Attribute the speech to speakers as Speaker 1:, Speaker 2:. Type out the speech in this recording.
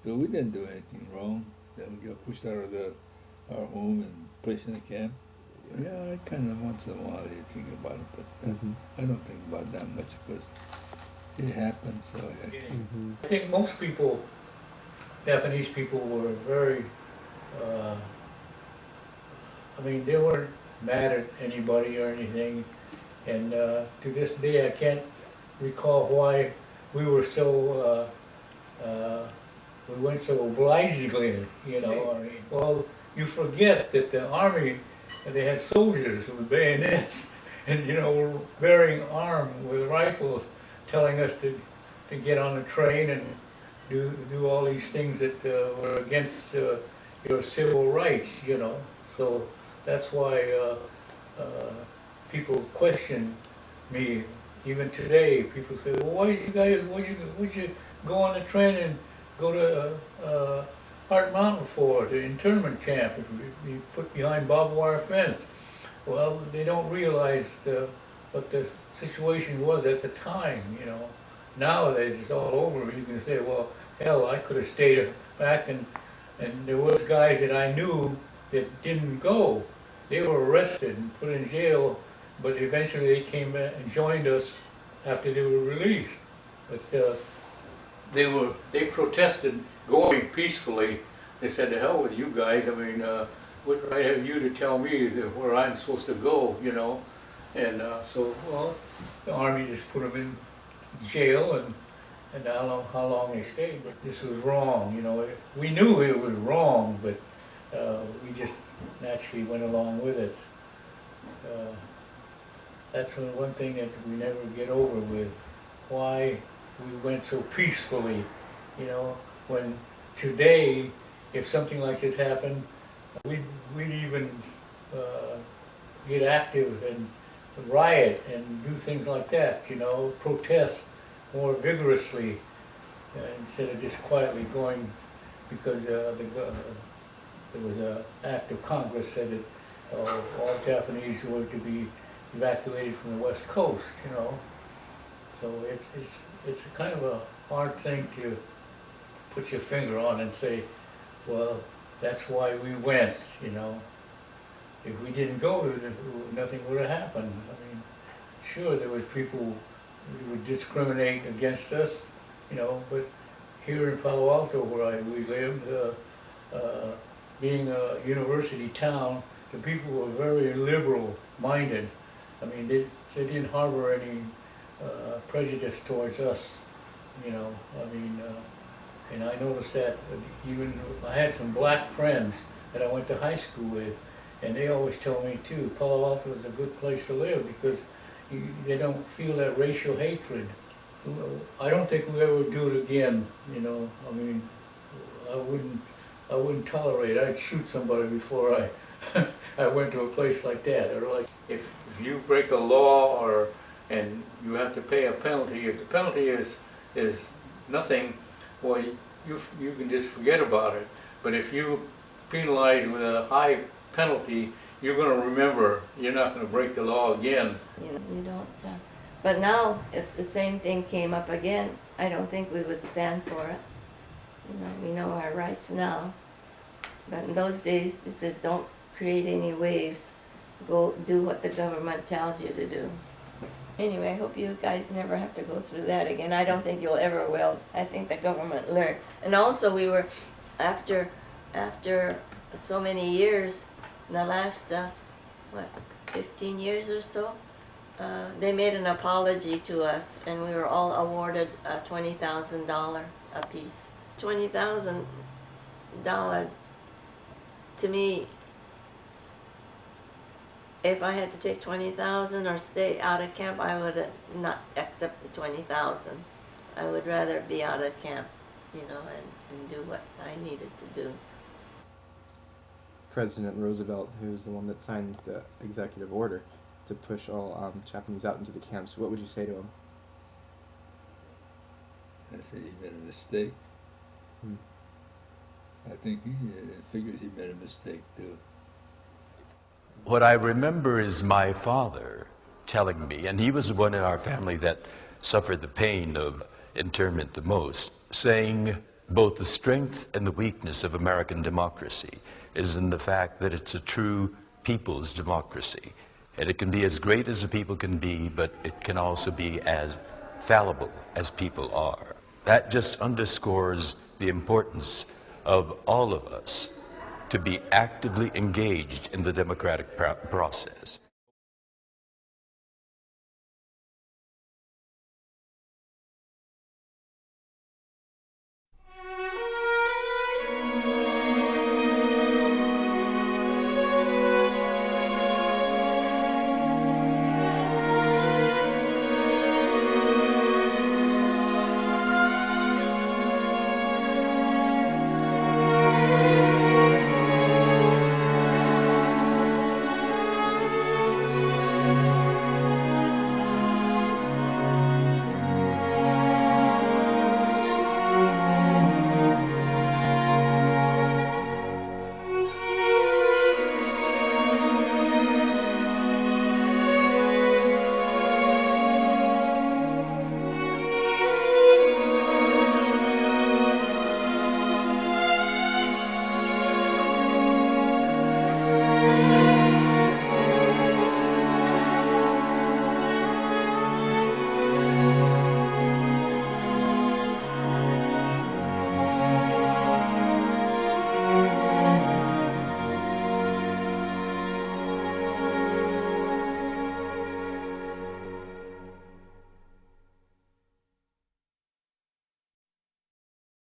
Speaker 1: So we didn't do anything wrong. Then we got pushed out of our home and placed in a camp. Yeah, I kind of once in a while you think about it, but I don't think about that much because it happened. So
Speaker 2: I think most people, Japanese people, were very. I mean, they weren't mad at anybody or anything, and to this day, I can't recall why we were so. We went so obligingly, you know. I mean, well, you forget that the army, they had soldiers with bayonets, and you know, were bearing arms with rifles, telling us to get on the train and do all these things that were against your civil rights, you know. So that's why people question me. Even today, people say, "Well, why you guys? Would you go on the train and go to Hart Mountain for the internment camp? If you put behind barbed wire fence." Well, they don't realize what the situation was at the time, you know. Nowadays, it's all over. You can say, "Well, hell, I could have stayed back," and there was guys that I knew that didn't go. They were arrested and put in jail, but eventually they came back and joined us after they were released. But they protested going peacefully. They said, "To hell with you guys. I mean, what right have you to tell me where I'm supposed to go?" You know, and so well, the army just put them in jail, and I don't know how long they stayed. But this was wrong. You know, we knew it was wrong, but we just naturally went along with it. That's one thing that we never get over with. Why we went so peacefully, you know, when today, if something like this happened, we'd even get active and riot and do things like that, you know, protest more vigorously instead of just quietly going because there was an act of Congress said that all Japanese were to be evacuated from the West Coast, you know. So it's a kind of a hard thing to put your finger on and say, well, that's why we went, you know. If we didn't go, nothing would have happened. I mean, sure, there was people who would discriminate against us, you know, but here in Palo Alto, where we lived, being a university town, the people were very liberal-minded. I mean, they didn't harbor any prejudice towards us, you know. I mean, and I noticed that even I had some black friends that I went to high school with, and they always told me too, Palo Alto is a good place to live because they don't feel that racial hatred. I don't think we'll ever do it again, you know. I mean, I wouldn't tolerate it. I'd shoot somebody before I went to a place like that. Or like if you break a law and you have to pay a penalty, if the penalty is nothing, well, you can just forget about it. But if you penalize with a high penalty, you're going to remember. You're not going to break the law again.
Speaker 3: You don't. But now, if the same thing came up again, I don't think we would stand for it. You know, we know our rights now. But in those days, they said, don't create any waves. Go do what the government tells you to do. Anyway, I hope you guys never have to go through that again. I don't think you'll ever will. I think the government learned. And also we were, after so many years, in the last, 15 years or so, they made an apology to us, and we were all awarded $20,000 apiece. $20,000, to me, if I had to take $20,000 or stay out of camp, I would not accept the $20,000. I would rather be out of camp, you know, and do what I needed to do.
Speaker 4: President Roosevelt, who's the one that signed the executive order to push all Japanese out into the camps, what would you say to him?
Speaker 1: I said he made a mistake. I think he figures he made a mistake too.
Speaker 5: What I remember is my father telling me, and he was the one in our family that suffered the pain of internment the most, saying both the strength and the weakness of American democracy is in the fact that it's a true people's democracy. And it can be as great as a people can be, but it can also be as fallible as people are. That just underscores the importance of all of us to be actively engaged in the democratic process.